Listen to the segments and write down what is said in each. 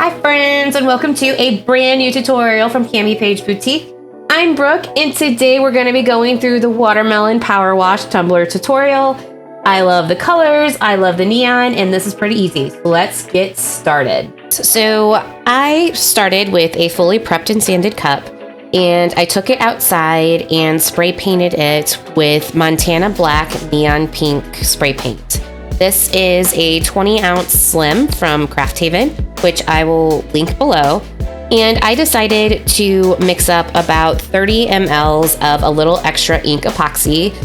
Hi friends, and welcome to a brand new tutorial from CamiPaige Boutique. I'm Brooke, and today we're going to be going through the Watermelon Powerwash Tumbler tutorial. I love the colors, I love the neon, and this is pretty easy. So let's get started. So I started with a fully prepped and sanded cup, and I took it outside and spray painted it with Montana Black Neon Pink spray paint. This is a 20-ounce slim from Craft Haven, which I will link below. And I decided to mix up about 30 mLs of a little extra ink epoxy.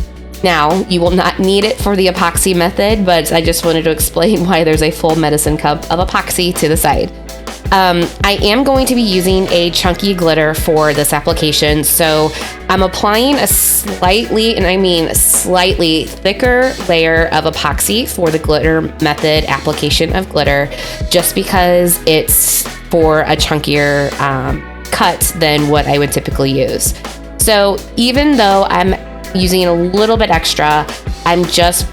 Now, you will not need it for the epoxy method, but I just wanted to explain why there's a full medicine cup of epoxy to the side. I am going to be using a chunky glitter for this application, so I'm applying a slightly, and I mean slightly thicker layer of epoxy for the glitter method application of glitter, just because it's for a chunkier cut than what I would typically use. So even though I'm using a little bit extra, I'm just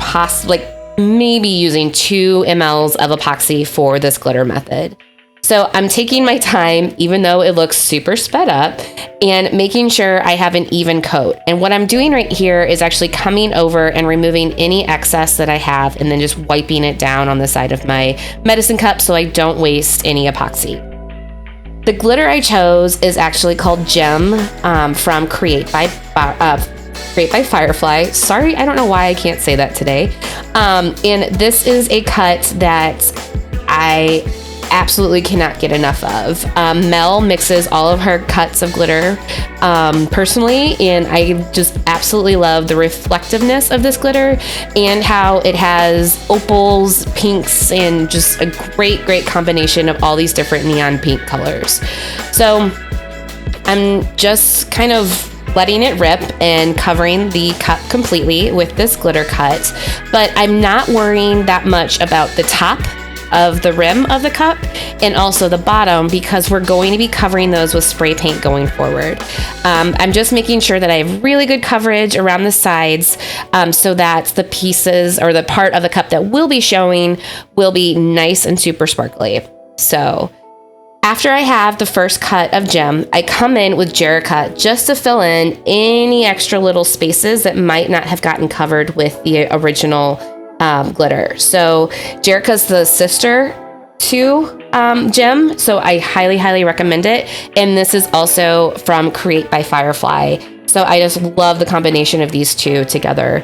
maybe using 2 mLs of epoxy for this glitter method. So I'm taking my time, even though it looks super sped up, and making sure I have an even coat. And what I'm doing right here is actually coming over and removing any excess that I have and then just wiping it down on the side of my medicine cup so I don't waste any epoxy. The glitter I chose is actually called Gem from Create by Firefly. Sorry, I don't know why I can't say that today. And this is a cut that I absolutely cannot get enough of. Mel mixes all of her cuts of glitter personally, and I just absolutely love the reflectiveness of this glitter and how it has opals, pinks, and just a great combination of all these different neon pink colors. So I'm just kind of letting it rip and covering the cup completely with this glitter cut, but I'm not worrying that much about the top of the rim of the cup and also the bottom, because we're going to be covering those with spray paint going forward. I'm just making sure that I have really good coverage around the sides so that the pieces or the part of the cup that will be showing will be nice and super sparkly. So after I have the first cut of Gem, I come in with Jerrica just to fill in any extra little spaces that might not have gotten covered with the original glitter. So Jerrica's the sister to Gem, so I highly recommend it. And this is also from Create by Firefly. So I just love the combination of these two together.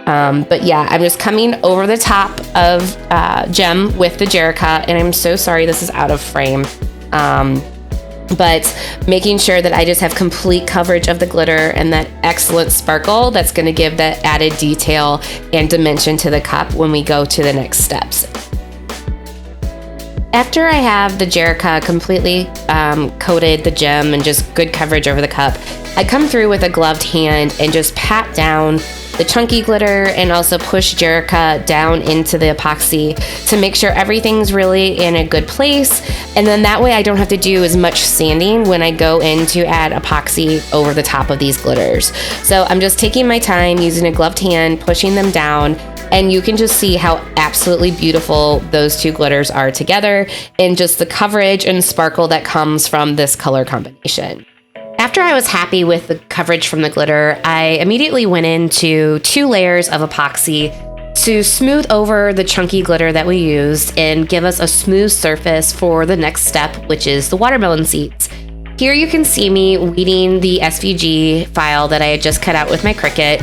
But yeah, I'm just coming over the top of Gem with the Jerrica, and I'm so sorry this is out of frame. But making sure that I just have complete coverage of the glitter and that excellent sparkle that's going to give that added detail and dimension to the cup when we go to the next steps. After I have the Jerrica completely coated the Gem and just good coverage over the cup, I come through with a gloved hand and just pat down the chunky glitter and also push Jerrica down into the epoxy to make sure everything's really in a good place. And then that way I don't have to do as much sanding when I go in to add epoxy over the top of these glitters. So I'm just taking my time using a gloved hand, pushing them down, and you can just see how absolutely beautiful those two glitters are together and just the coverage and sparkle that comes from this color combination. After I was happy with the coverage from the glitter, I immediately went into 2 layers of epoxy to smooth over the chunky glitter that we used and give us a smooth surface for the next step, which is the watermelon seeds. Here you can see me weeding the SVG file that I had just cut out with my Cricut.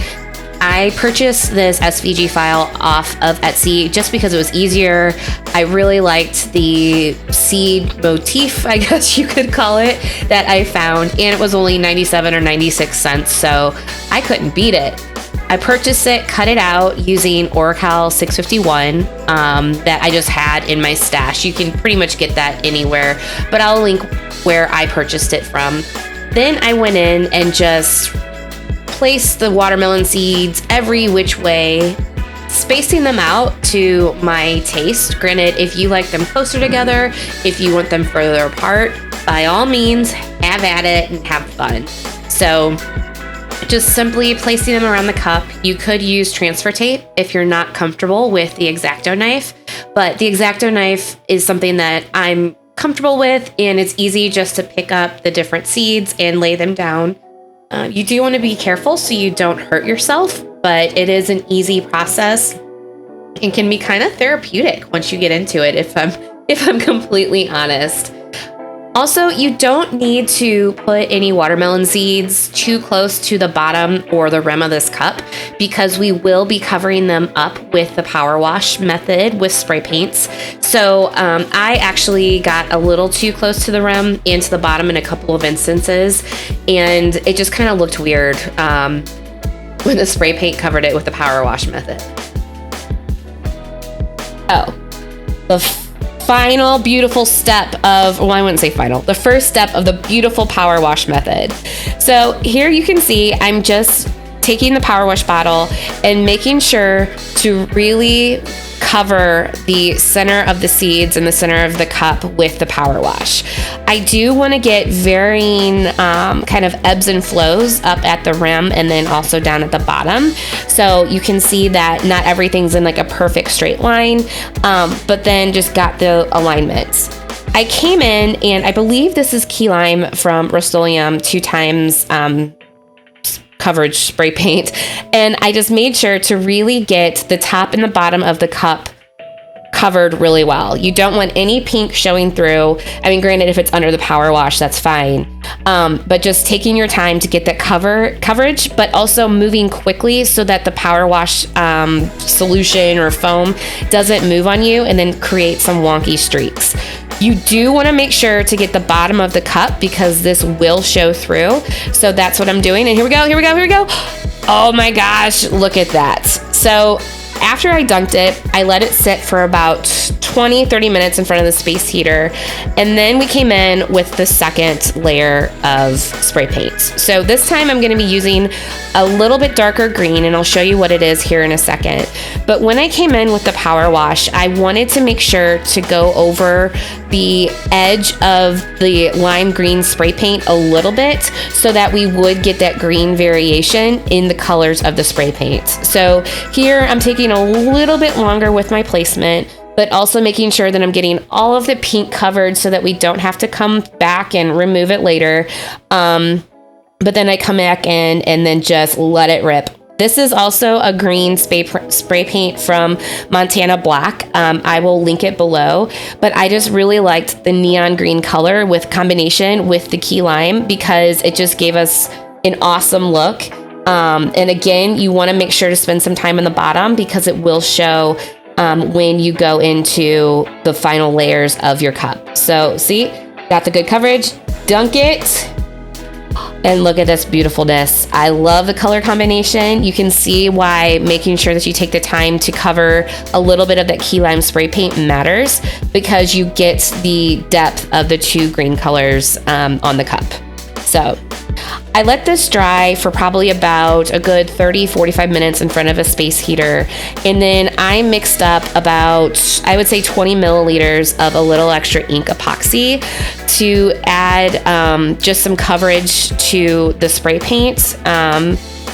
I purchased this SVG file off of Etsy just because it was easier. I really liked the seed motif, I guess you could call it, that I found, and it was only 97 or 96 cents, so I couldn't beat it. I purchased it, cut it out using Oracal 651 that I just had in my stash. You can pretty much get that anywhere, but I'll link where I purchased it from. Then I went in and just place the watermelon seeds every which way, spacing them out to my taste. Granted, if you like them closer together, if you want them further apart, by all means, have at it and have fun. So just simply placing them around the cup. You could use transfer tape if you're not comfortable with the X-Acto knife, but the X-Acto knife is something that I'm comfortable with, and it's easy just to pick up the different seeds and lay them down. You do want to be careful so you don't hurt yourself, but it is an easy process and can be kind of therapeutic once you get into it, if I'm completely honest. Also, you don't need to put any watermelon seeds too close to the bottom or the rim of this cup, because we will be covering them up with the Power Wash method with spray paints. So I actually got a little too close to the rim and to the bottom in a couple of instances, and it just kind of looked weird when the spray paint covered it with the Power Wash method. Oh, the final beautiful step of, well, I wouldn't say final, the first step of the beautiful Power Wash method. So here you can see I'm just taking the Power Wash bottle and making sure to really cover the center of the seeds and the center of the cup with the Power Wash. I do want to get varying kind of ebbs and flows up at the rim and then also down at the bottom. So you can see that not everything's in like a perfect straight line, but then just got the alignments. I came in, and I believe this is key lime from Rust-Oleum 2x coverage spray paint, and I just made sure to really get the top and the bottom of the cup covered really well. You don't want any pink showing through. I mean, granted, if it's under the Power Wash, that's fine, but just taking your time to get that coverage, but also moving quickly so that the Power Wash solution or foam doesn't move on you and then create some wonky streaks. You do want to make sure to get the bottom of the cup because this will show through. So that's what I'm doing. And here we go. Oh my gosh, look at that. So after I dunked it, I let it sit for about 20-30 minutes in front of the space heater. And then we came in with the second layer of spray paint. So this time I'm going to be using a little bit darker green, and I'll show you what it is here in a second. But when I came in with the Power Wash, I wanted to make sure to go over the edge of the lime green spray paint a little bit so that we would get that green variation in the colors of the spray paint. So here I'm taking a little bit longer with my placement, but also making sure that I'm getting all of the pink covered so that we don't have to come back and remove it later. But then I come back in and then just let it rip. This is also a green spray paint from Montana Black. I will link it below, but I just really liked the neon green color with combination with the key lime because it just gave us an awesome look. And again, you want to make sure to spend some time on the bottom because it will show when you go into the final layers of your cup. So see, got the good coverage, dunk it. And look at this beautifulness. I love the color combination. You can see why making sure that you take the time to cover a little bit of that key lime spray paint matters, because you get the depth of the two green colors on the cup. So I let this dry for probably about a good 30-45 minutes in front of a space heater. And then I mixed up about, I would say 20 milliliters of a little extra ink epoxy to add just some coverage to the spray paint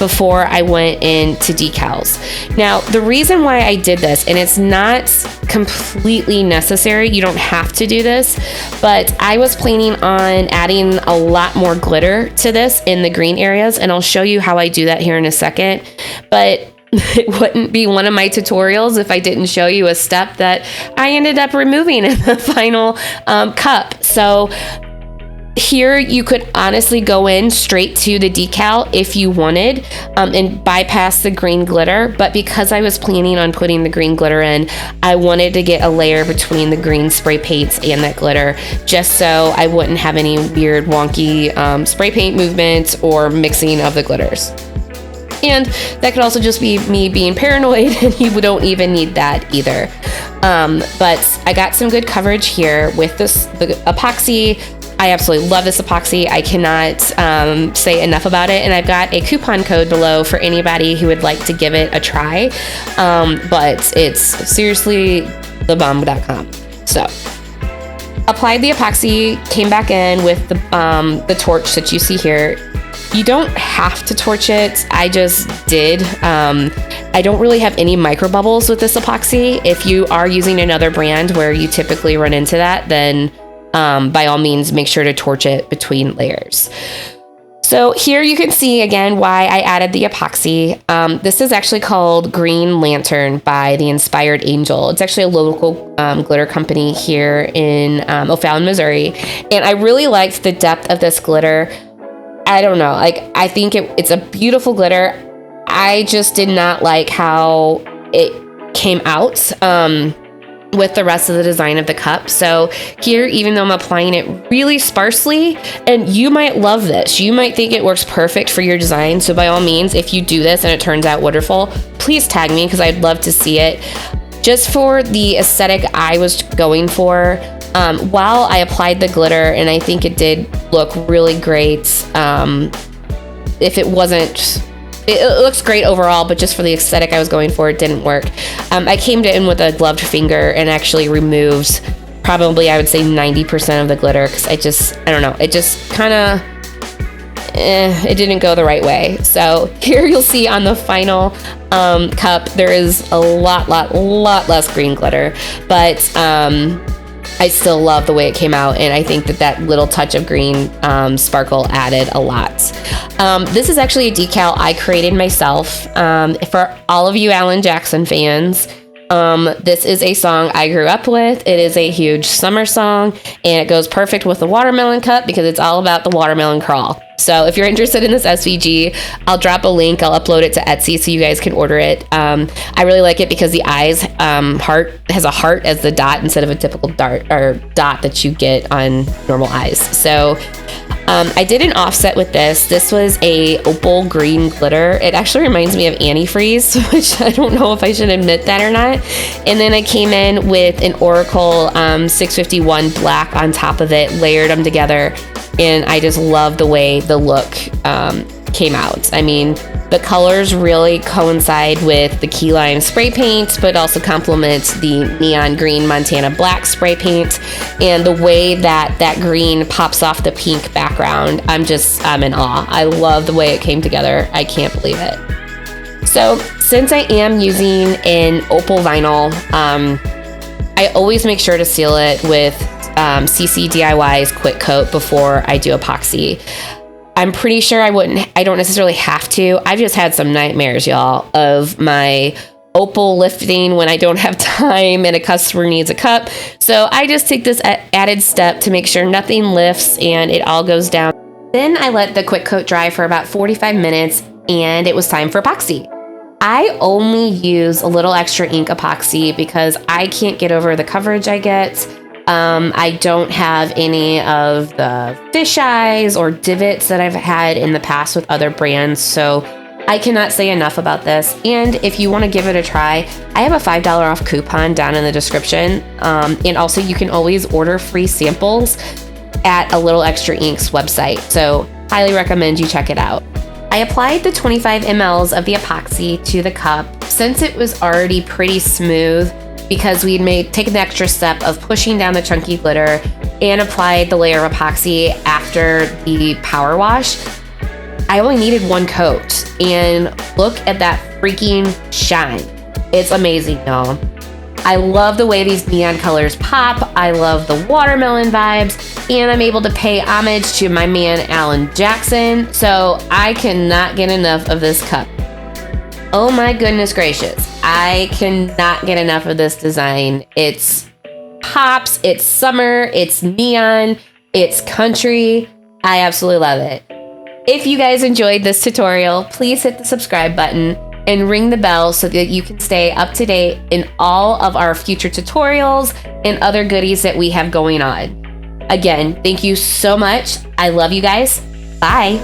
before I went into decals. Now, the reason why I did this, and it's not completely necessary, you don't have to do this, but I was planning on adding a lot more glitter to this in the green areas, and I'll show you how I do that here in a second. But it wouldn't be one of my tutorials if I didn't show you a step that I ended up removing in the final cup. So here you could honestly go in straight to the decal if you wanted and bypass the green glitter, but because I was planning on putting the green glitter in, I wanted to get a layer between the green spray paints and that glitter just so I wouldn't have any weird wonky spray paint movements or mixing of the glitters. And that could also just be me being paranoid, and you don't even need that either. But I got some good coverage here with the epoxy. I absolutely love this epoxy. I cannot say enough about it. And I've got a coupon code below for anybody who would like to give it a try. But it's seriously thebomb.com. So applied the epoxy, came back in with the torch that you see here. You don't have to torch it. I just did. I don't really have any micro bubbles with this epoxy. If you are using another brand where you typically run into that, then by all means, make sure to torch it between layers. So here you can see again why I added the epoxy. This is actually called Green Lantern by the Inspired Angel. It's actually a local glitter company here in O'Fallon, Missouri. And I really liked the depth of this glitter. I don't know, like I think it's a beautiful glitter. I just did not like how it came out with the rest of the design of the cup. So here, even though I'm applying it really sparsely, and you might love this, you might think it works perfect for your design. So by all means, if you do this and it turns out wonderful, please tag me because I'd love to see it. Just for the aesthetic I was going for, while I applied the glitter, and I think it did look really great, if it wasn't, it looks great overall, but just for the aesthetic I was going for, it didn't work. I came in with a gloved finger and actually removed probably, I would say 90% of the glitter, because I don't know, it just kind of, it didn't go the right way. So here you'll see on the final cup, there is a lot less green glitter, but I still love the way it came out, and I think that little touch of green sparkle added a lot. This is actually a decal I created myself. For all of you Allan Jackson fans, this is a song I grew up with. It is a huge summer song, and it goes perfect with the watermelon cup because it's all about the watermelon crawl. So if you're interested in this SVG, I'll drop a link. I'll upload it to Etsy so you guys can order it. I really like it because the eyes heart has a heart as the dot instead of a typical dot that you get on normal eyes. So I did an offset with this. This was a opal green glitter. It actually reminds me of antifreeze, which I don't know if I should admit that or not. And then I came in with an Oracle 651 black on top of it, layered them together. And I just love the way the look came out. I mean, the colors really coincide with the key lime spray paint, but also complement the neon green Montana black spray paint. And the way that green pops off the pink background, I'm in awe. I love the way it came together. I can't believe it. So since I am using an opal vinyl, I always make sure to seal it with CC DIY's quick coat before I do epoxy. I'm pretty sure I don't necessarily have to. I've just had some nightmares, y'all, of my opal lifting when I don't have time and a customer needs a cup. So I just take this added step to make sure nothing lifts and it all goes down. Then I let the quick coat dry for about 45 minutes and it was time for epoxy. I only use a little extra ink epoxy because I can't get over the coverage I get. I don't have any of the fisheyes or divots that I've had in the past with other brands, so I cannot say enough about this. And if you want to give it a try, I have a $5 off coupon down in the description. And also you can always order free samples at A Little Extra Ink's website, so highly recommend you check it out. I applied the 25 mLs of the epoxy to the cup since it was already pretty smooth, because we'd taken the extra step of pushing down the chunky glitter and applied the layer of epoxy after the power wash. I only needed one coat, and look at that freaking shine. It's amazing, y'all. I love the way these neon colors pop. I love the watermelon vibes, and I'm able to pay homage to my man Allan Jackson, so I cannot get enough of this cup. Oh my goodness gracious. I cannot get enough of this design. It's pops, it's summer, it's neon, it's country. I absolutely love it. If you guys enjoyed this tutorial, please hit the subscribe button and ring the bell so that you can stay up to date in all of our future tutorials and other goodies that we have going on. Again, thank you so much. I love you guys. Bye.